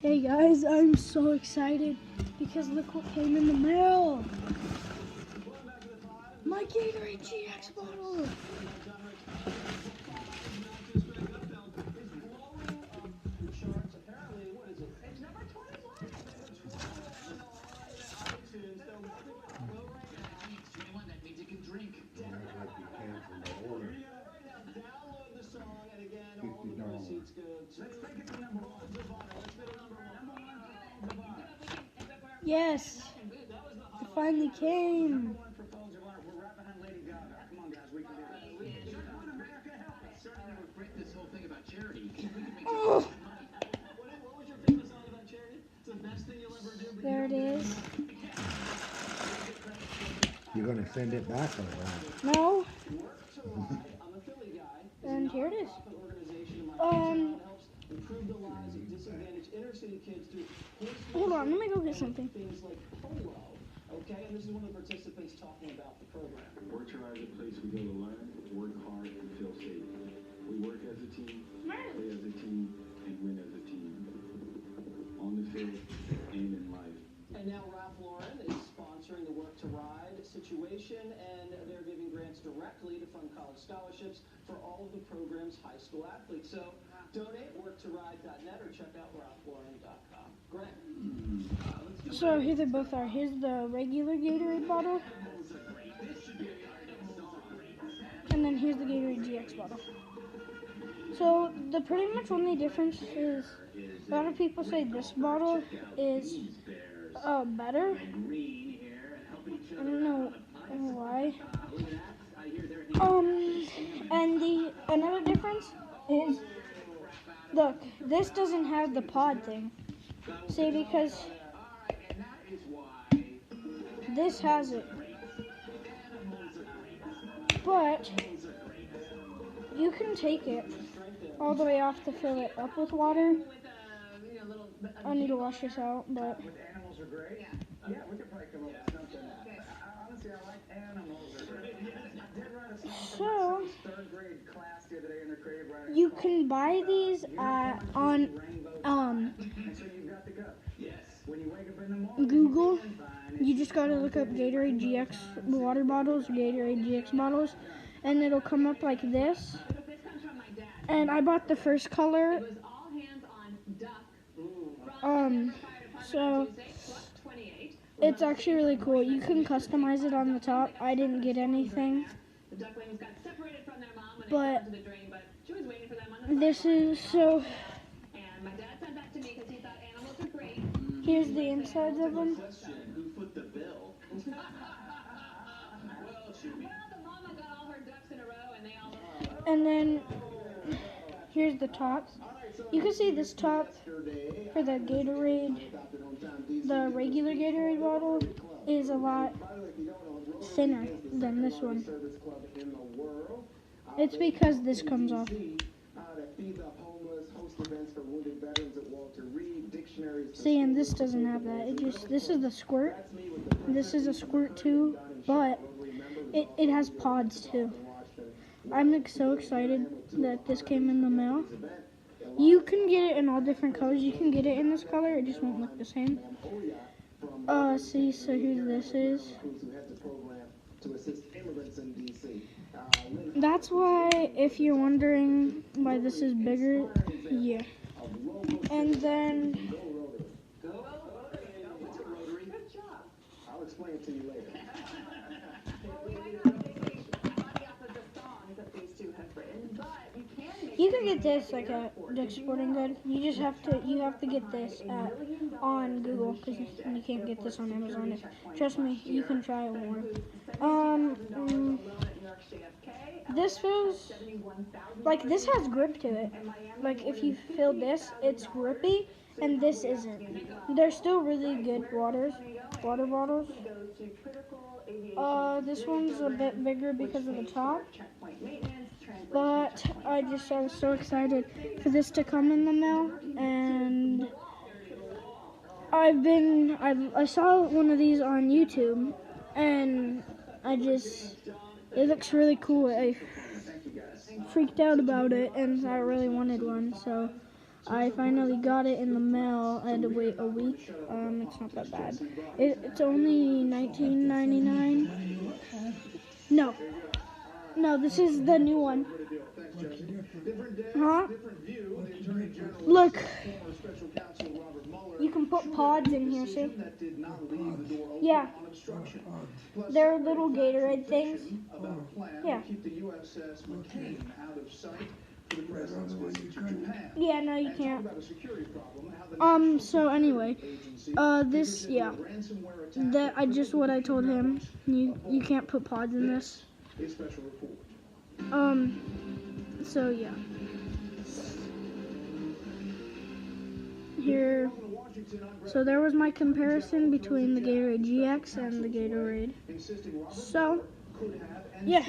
Hey guys, I'm so excited because look what came in the mail. My Gatorade GX bottle. Yes, it finally came. Oh. There it is. You're going to send it back or what? No. And here it is. Hold on, let me go get something. Okay, and this is one of the participants talking about the program. Work to Ride is a place we go to learn, work hard, and feel safe. We work as a team, play as a team, and win as a team. On the field and in life. And now Ralph Lauren is sponsoring the Work to Ride situation, and they're giving grants directly to fund college scholarships for all of the program's high school athletes. So donate worktoride.net or check out ralphlauren.com. Grant. So here they both are. Here's the regular Gatorade bottle. And then here's the Gatorade GX bottle. So the pretty much only difference is a lot of people say this bottle is better. I don't know why. And another difference is, look, this doesn't have the pod thing. See, because this has it. But you can take it all the way off to fill it up with water. I need to wash this out, but Animals are great. Yeah, we could probably come up with something. Honestly, I like animals are great. I did write a song for my son's third grade class the other day in their crib. you can buy these on Google. You just gotta look up Gatorade GX water bottles, Gatorade GX bottles, and it'll come up like this. And I bought the first color. So it's actually really cool. You can customize it on the top. I didn't get anything, but this is so. Here's the insides of them. And then here's the top. You can see this top for the Gatorade, the regular Gatorade bottle, is a lot thinner than this one. It's because this comes off. See, and this doesn't have that. This is the squirt. This is a squirt too, but it has pods too. I'm so excited that this came in the mail. You can get it in all different colors. You can get it in this color. It just won't look the same. See, so here this is. That's why, if you're wondering why this is bigger, yeah. And then I'll explain it to you later. you can get this like at Dick's Sporting Goods. You have to get this on Google because you can't get this on Amazon. Trust me, you can try it more. This feels like this has grip to it. Like if you fill this, it's grippy, and this isn't. They're still really good water bottles. This one's a bit bigger because of the top. But I was so excited for this to come in the mail, and I saw one of these on YouTube, and it looks really cool. I freaked out about it, and I really wanted one, so I finally got it in the mail. I had to wait a week. It's not that bad. It's only $19.99. No. No, this is the new one. Huh? Look. You can put pods in here, see? Yeah. They're little Gatorade things. Yeah. Yeah, no, you can't. So anyway, this, yeah. What I told him. You can't put pods in this. So yeah. Here. So there was my comparison between the Gatorade GX and the Gatorade. So, yeah.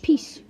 Peace.